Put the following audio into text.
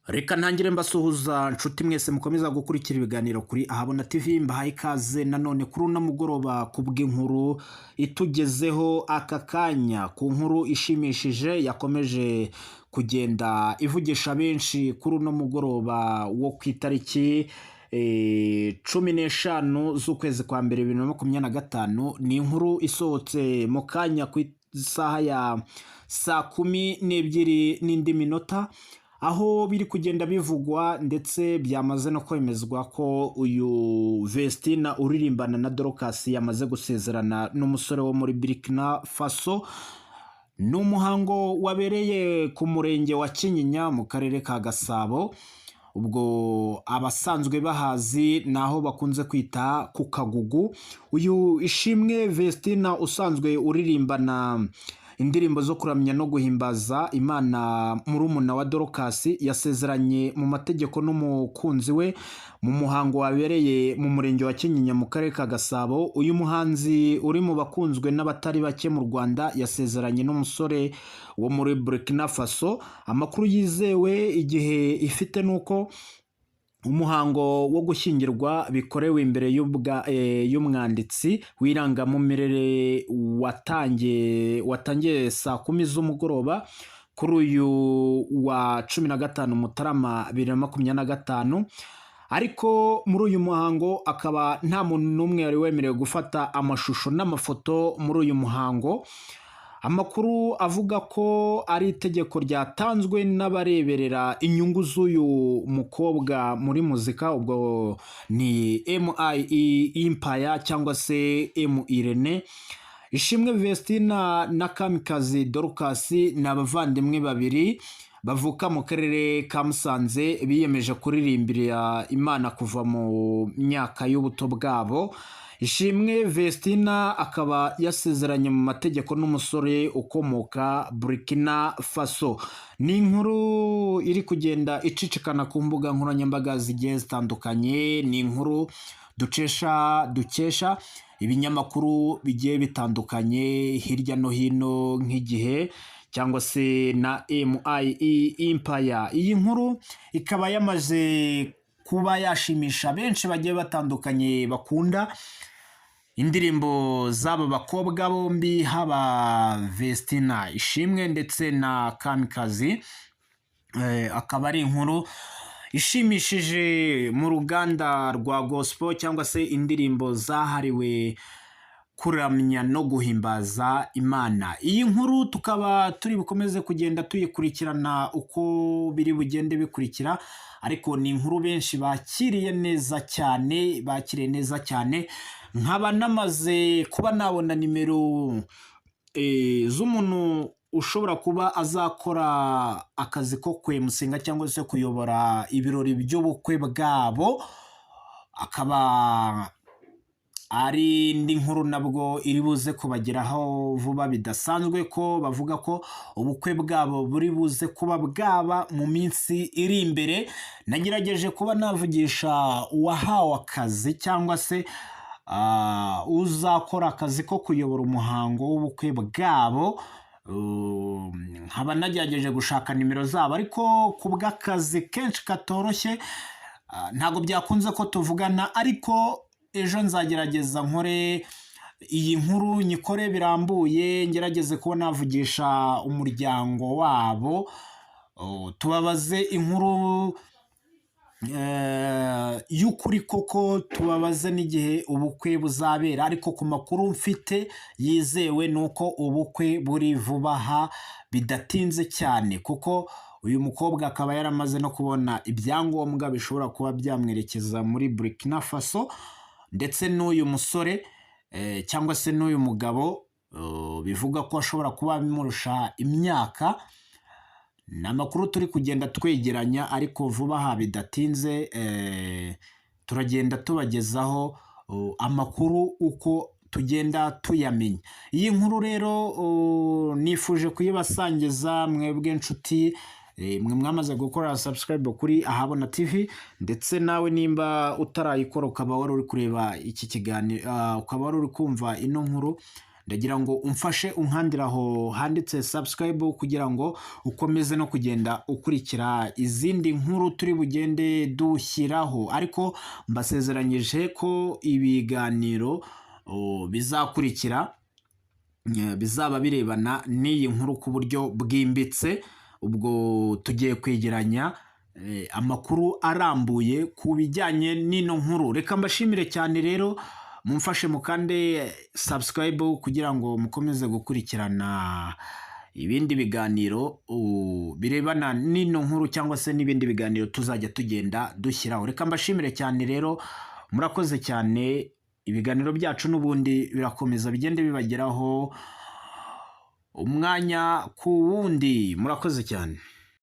Reka ntangire mbasuhuza nshuti mwese mukomeza gukurikira ibiganiro kuri Ahabona TV, mbahaye ikaze nanone kuri uno mugoroba kubw'inkuru itugezeho aka kanya, ku nkuru ishimishije yakomeje kugenda ivugisha benshi kuri uno mugoroba wo ku itariki 15 z'ukwezi kwa mbere 2025. Ni inkuru isohotse mu kanya ku isaha ya saa 12 n'indi minota, aho biri kugenda bivugwa ndetse byamaze no kwemezwa ko uyu Vestina uririmbana na Dorcas yamaze gusezerana n'umusore wo muri Burkina Faso. Ni umuhango wabereye ku murenge wa Kinyinya mu karere ka Gasabo, ubwo abasanzwe bahazi naho bakunze kwita ku Kagugu. Uyu Ishimwe Vestina usanzwe uririmbana indirimbo zo kuramya no guhimbaza Imana murumuna wa Dorcas yasezeranye mu mategeko n'umukunzi we mu muhango wabereye mu murenge wa Kinyinya mu karere ka Gasabo. Uyu muhanzi uri mu bakunzwe n'abatari bake mu Rwanda yasezeranye n'umusore wo muri Burkina Faso. Amakuru yizewe igihe ifite nuko umuhango wo gushyingirwa bikorewe imbere y'umwanditsi w'irangamumirere watangiye saa 10 z'umugoroba kuri uyu wa 15 Mutarama 2025. Ariko muri uyu muhango akaba nta muntu n'umwe yari wemerewe gufata amashusho n'amafoto muri uyu muhango. Amakuru avuga ko ari itegeko ryatanzwe n'abareberera inyungu z'uyu mukobwa muri muzika, ubwo ni MI Empire cyangwa se M Irene. Ishimwe Vestina na Kamikazi Dorcas ni abavandimwe babiri bavuka mu karere ka Musanze, biyemeje kuririmbira Imana kuva mu myaka y'ubuto bwabo. Ishimwe Vestina akaba yasezeranye mu mategeko n'umusore ukomoka Burkina Faso. Ni inkuru iri kugenda icicikana ku mbuga nkoranyambaga zigiye zitandukanye. Ni inkuru dukesha ibinyamakuru bigiye bitandukanye hirya no hino nk'Igihe cyangwa se na MI Empire. Iyi nkuru ikaba yamaze kuba yashimisha benshi bagiye batandukanye bakunda indirimbo z'aba bakobwa bombi, haba Vestina Ishimwe ndetse na Kamikazi. Akaba ari inkuru ishimishije mu ruganda rwa gospel cyangwa se indirimbo zahariwe kuramya no guhimbaza Imana. Iyi nkuru tukaba turi bukomeze kugenda tuyikurikirana uko biri bugende bikurikira, ariko ni inkuru benshi bakiriye neza cyane. Nkaba namaze kuba nabona nimero z'umuntu ushobora kuba azakora akazi ko kwemusenga cyangwa se kuyobora ibirori by'ubukwe bwabo. Akaba ari indi nkuru nabwo iri buze kubageraho vuba bidasanzwe, ko bavuga ko ubukwe bwabo buri buze kuba bwaba mu minsi iri imbere. Nagerageje kuba navugisha uwahawe akazi cyangwa se uzakora akazi ko kuyobora umuhango w'ubukwe bwabo. Nkaba nagerageje gushaka nimero zabo, ariko ku bw'akazi kenshi katoroshye ntabwo byakunze ko tuvugana, ariko ejo nzagerageza nkore iyi nkuru nyikore birambuye, ngerageze kuba navugisha umuryango wabo tubabaze inkuru y'ukuri koko, tubabaze n'igihe ubukwe buzabera. Ariko ku makuru mfite yizewe nuko ubukwe buri vuba aha bidatinze cyane, kuko uyu mukobwa akaba yaramaze no kubona ibyangombwa bishobora kuba byamwerekeza muri Burkina Faso, ndetse n'uyu musore cyangwa se n'uyu mugabo bivuga ko ashobora kuba bimurusha imyaka. Ni amakuru turi kugenda twegeranya, ariko vuba aha bidatinze turagenda tubagezaho amakuru uko tugenda tuyamenya. Iyi nkuru rero nifuje kuyibasangiza mwebwe nshuti mwe mwamaze gukora subscribe kuri Ahabona TV, ndetse nawe nimba utarayikora ukaba wari uri kureba iki kiganiro ukaba wari uri kumva ino nkuru, ndagira ngo umfashe unkandira aho handitse subscribe kugira ngo ukomeze no kugenda ukurikira izindi nkuru turi bugende dushyiraho, ariko mbasezeranyije ko ibiganiro bizakurikira bizaba birebana n'iyi nkuru ku buryo bwimbitse. Ubwo tugiye kwegeranya amakuru arambuye ku bijyanye n'ino nkuru. Reka mbashimire cyane rero, mumfashe mukande subscribe kugira ngo mukomeze gukurikirana ibindi biganiro birebana n'ino nkuru cyangwa se n'ibindi biganiro tuzajya tugenda dushyiraho. Reka mbashimire cyane rero, murakoze cyane. Ibiganiro byacu n'ubundi birakomeza bigende bibageraho umwanya ku wundi. Murakoze cyane.